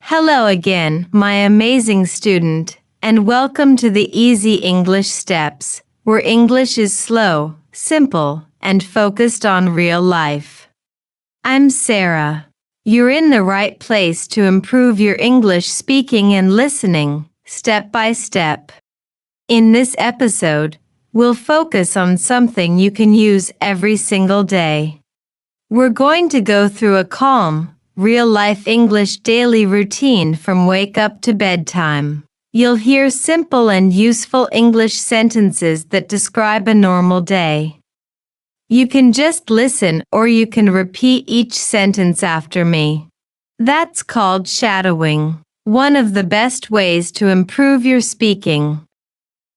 Hello again, my amazing student, and welcome to the Easy English Steps, where English is slow, simple, and focused on real life. I'm Sarah. You're in the right place to improve your English speaking and listening, step by step. In this episode, we'll focus on something you can use every single day. We're going to go through a calm, real-life English daily routine from wake up to bedtime. You'll hear simple and useful English sentences that describe a normal day. You can just listen or you can repeat each sentence after me. That's called shadowing, one of the best ways to improve your speaking.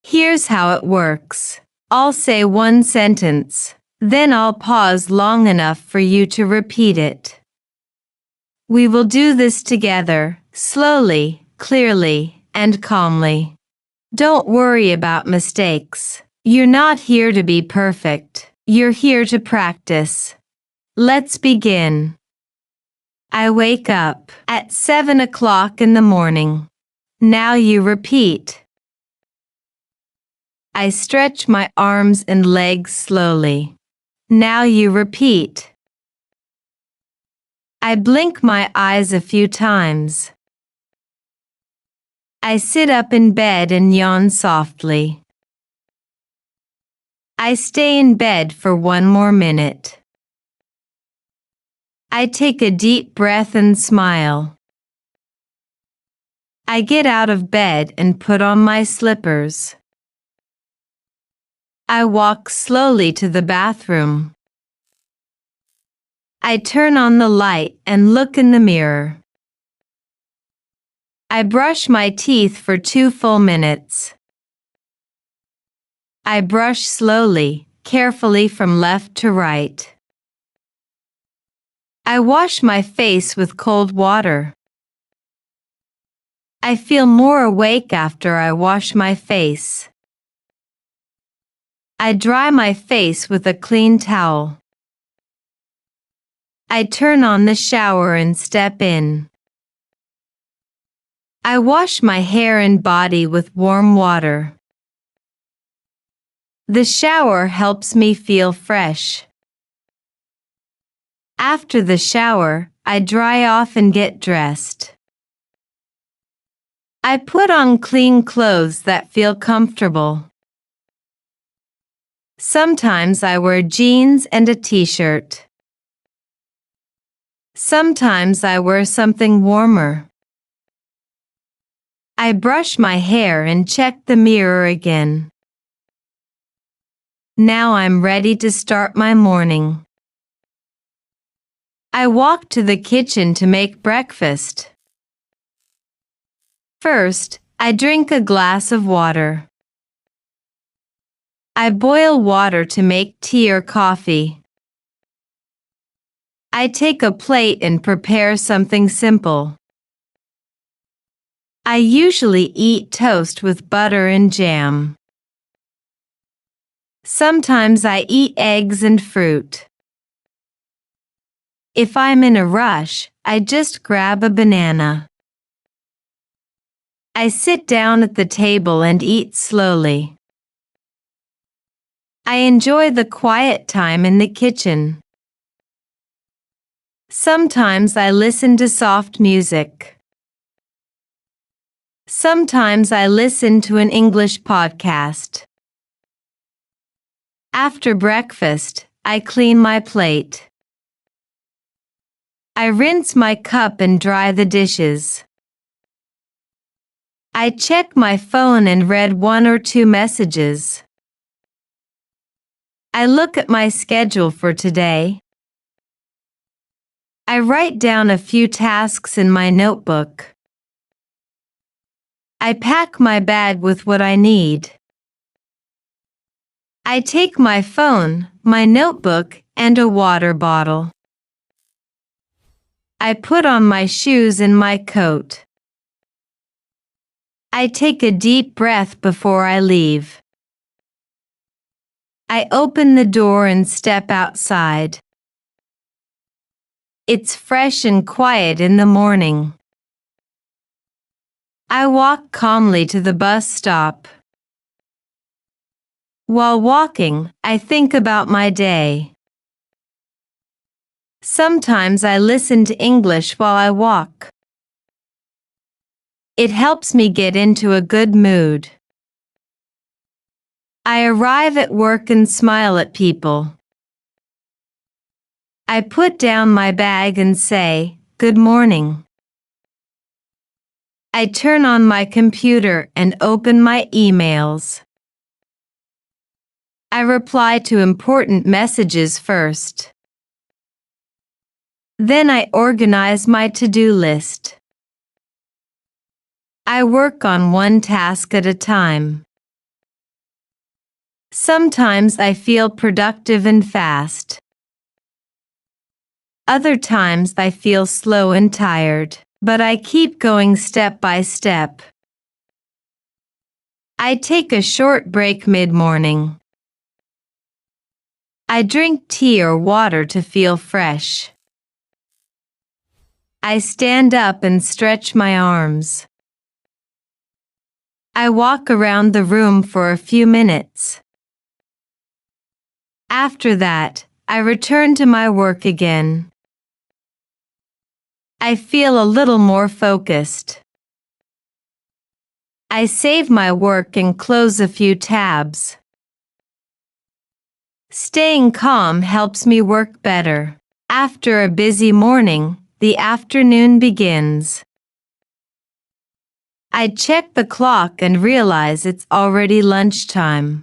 Here's how it works. I'll say one sentence, then I'll pause long enough for you to repeat it. We will do this together, slowly, clearly, and calmly. Don't worry about mistakes. You're not here to be perfect. You're here to practice. Let's begin. I wake up at 7 o'clock in the morning. Now you repeat. I stretch my arms and legs slowly. Now you repeat. I blink my eyes a few times. I sit up in bed and yawn softly. I stay in bed for one more minute. I take a deep breath and smile. I get out of bed and put on my slippers. I walk slowly to the bathroom. I turn on the light and look in the mirror. I brush my teeth for 2 full minutes. I brush slowly, carefully from left to right. I wash my face with cold water. I feel more awake after I wash my face. I dry my face with a clean towel. I turn on the shower and step in. I wash my hair and body with warm water. The shower helps me feel fresh. After the shower, I dry off and get dressed. I put on clean clothes that feel comfortable. Sometimes I wear jeans and a t-shirt. Sometimes I wear something warmer. I brush my hair and check the mirror again. Now I'm ready to start my morning. I walk to the kitchen to make breakfast. First, I drink a glass of water. I boil water to make tea or coffee. I take a plate and prepare something simple. I usually eat toast with butter and jam. Sometimes I eat eggs and fruit. If I'm in a rush, I just grab a banana. I sit down at the table and eat slowly. I enjoy the quiet time in the kitchen. Sometimes I listen to soft music. Sometimes I listen to an English podcast. After breakfast, I clean my plate. I rinse my cup and dry the dishes. I check my phone and read 1 or 2 messages. I look at my schedule for today. I write down a few tasks in my notebook. I pack my bag with what I need. I take my phone, my notebook, and a water bottle. I put on my shoes and my coat. I take a deep breath before I leave. I open the door and step outside. It's fresh and quiet in the morning. I walk calmly to the bus stop. While walking, I think about my day. Sometimes I listen to English while I walk. It helps me get into a good mood. I arrive at work and smile at people. I put down my bag and say, "Good morning." I turn on my computer and open my emails. I reply to important messages first. Then I organize my to-do list. I work on one task at a time. Sometimes I feel productive and fast. Other times I feel slow and tired, but I keep going step by step. I take a short break mid-morning. I drink tea or water to feel fresh. I stand up and stretch my arms. I walk around the room for a few minutes. After that, I return to my work again. I feel a little more focused. I save my work and close a few tabs. Staying calm helps me work better. After a busy morning, the afternoon begins. I check the clock and realize it's already lunchtime.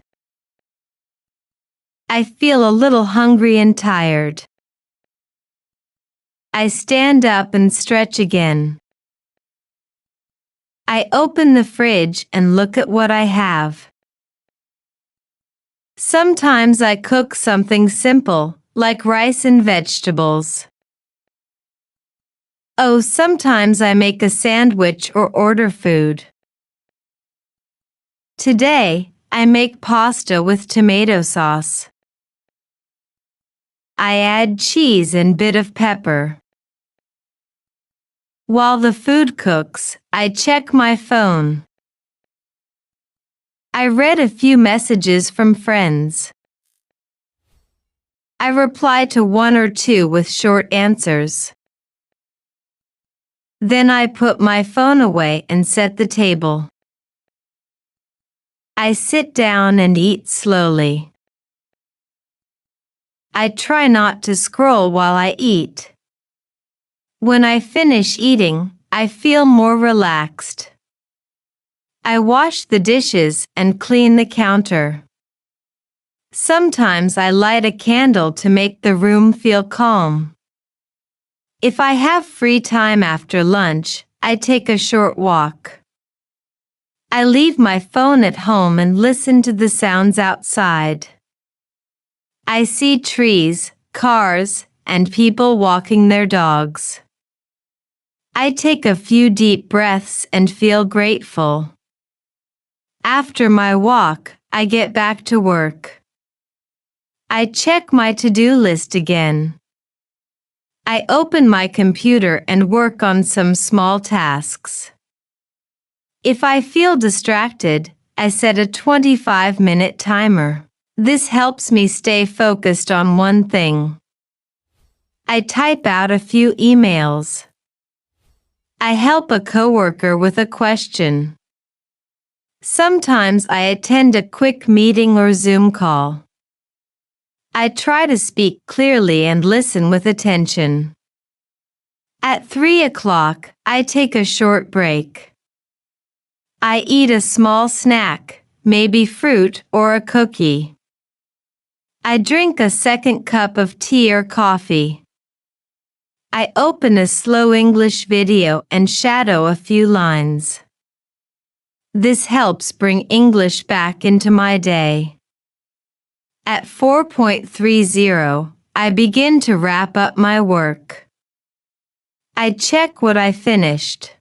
I feel a little hungry and tired. I stand up and stretch again. I open the fridge and look at what I have. Sometimes I cook something simple, like rice and vegetables. Oh, sometimes I make a sandwich or order food. Today, I make pasta with tomato sauce. I add cheese and bit of pepper. While the food cooks, I check my phone. I read a few messages from friends. I reply to one or two with short answers. Then I put my phone away and set the table. I sit down and eat slowly. I try not to scroll while I eat. When I finish eating, I feel more relaxed. I wash the dishes and clean the counter. Sometimes I light a candle to make the room feel calm. If I have free time after lunch, I take a short walk. I leave my phone at home and listen to the sounds outside. I see trees, cars, and people walking their dogs. I take a few deep breaths and feel grateful. After my walk, I get back to work. I check my to-do list again. I open my computer and work on some small tasks. If I feel distracted, I set a 25-minute timer. This helps me stay focused on one thing. I type out a few emails. I help a coworker with a question. Sometimes I attend a quick meeting or Zoom call. I try to speak clearly and listen with attention. At 3 o'clock, I take a short break. I eat a small snack, maybe fruit or a cookie. I drink a second cup of tea or coffee. I open a slow English video and shadow a few lines. This helps bring English back into my day. At 4:30, I begin to wrap up my work. I check what I finished.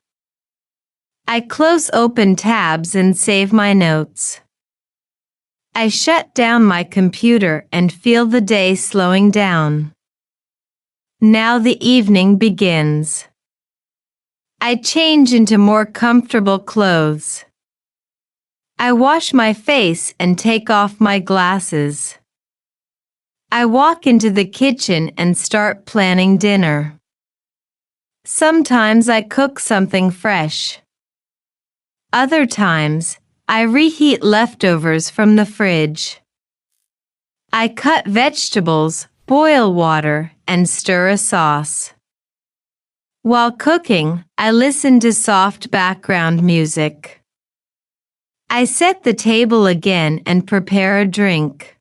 I close open tabs and save my notes. I shut down my computer and feel the day slowing down. Now the evening begins. I change into more comfortable clothes. I wash my face and take off my glasses. I walk into the kitchen and start planning dinner. Sometimes I cook something fresh. Other times, I reheat leftovers from the fridge. I cut vegetables, boil water, and stir a sauce. While cooking, I listen to soft background music. I set the table again and prepare a drink.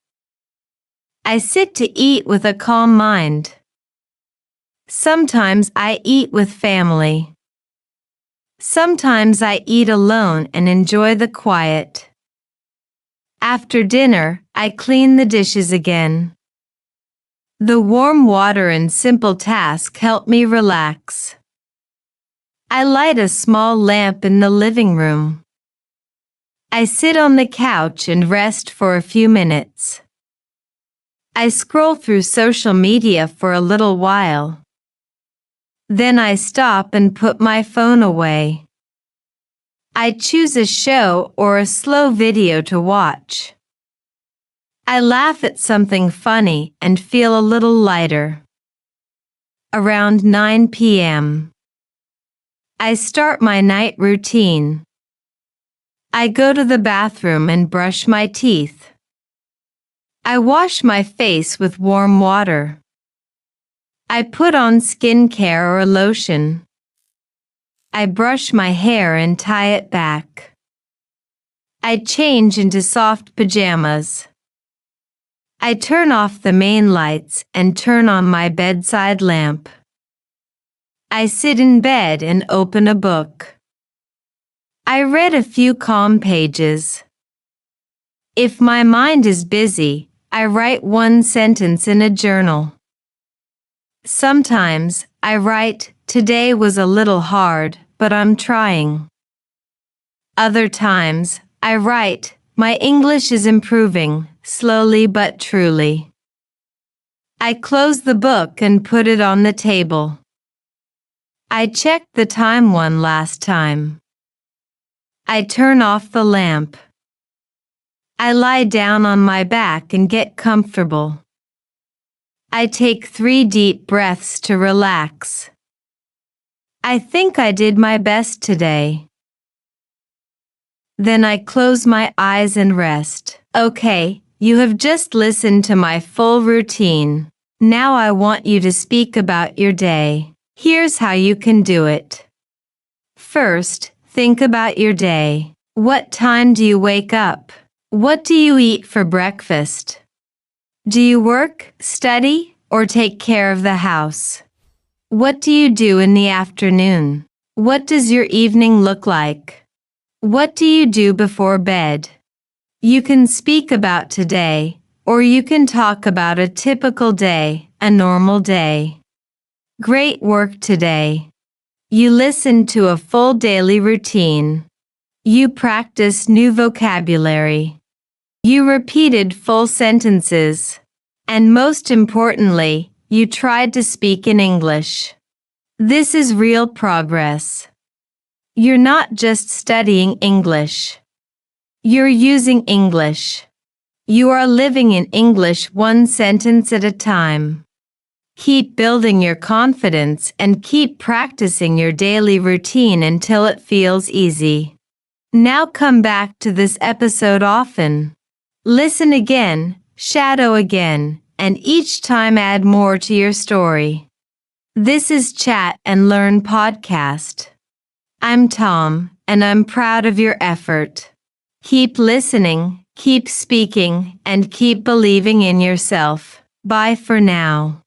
I sit to eat with a calm mind. Sometimes I eat with family. Sometimes I eat alone and enjoy the quiet. After dinner, I clean the dishes again. The warm water and simple task help me relax. I light a small lamp in the living room. I sit on the couch and rest for a few minutes. I scroll through social media for a little while. Then I stop and put my phone away. I choose a show or a slow video to watch. I laugh at something funny and feel a little lighter. Around 9 p.m. I start my night routine. I go to the bathroom and brush my teeth. I wash my face with warm water. I put on skincare or lotion. I brush my hair and tie it back. I change into soft pajamas. I turn off the main lights and turn on my bedside lamp. I sit in bed and open a book. I read a few calm pages. If my mind is busy, I write one sentence in a journal. Sometimes I write, "Today was a little hard, but I'm trying." Other times I write, "My English is improving, slowly but truly." I close the book and put it on the table. I checked the time one last time. I turn off the lamp. I lie down on my back and get comfortable. I take 3 deep breaths to relax. I think I did my best today. Then I close my eyes and rest. Okay, you have just listened to my full routine. Now I want you to speak about your day. Here's how you can do it. First, think about your day. What time do you wake up? What do you eat for breakfast? Do you work, study, or take care of the house? What do you do in the afternoon? What does your evening look like? What do you do before bed? You can speak about today, or you can talk about a typical day, a normal day. Great work today. You listened to a full daily routine. You practiced new vocabulary. You repeated full sentences. And most importantly, you tried to speak in English. This is real progress. You're not just studying English. You're using English. You are living in English one sentence at a time. Keep building your confidence and keep practicing your daily routine until it feels easy. Now come back to this episode often. Listen again, shadow again, and each time add more to your story. This is Chat and Learn Podcast. I'm Tom, and I'm proud of your effort. Keep listening, keep speaking, and keep believing in yourself. Bye for now.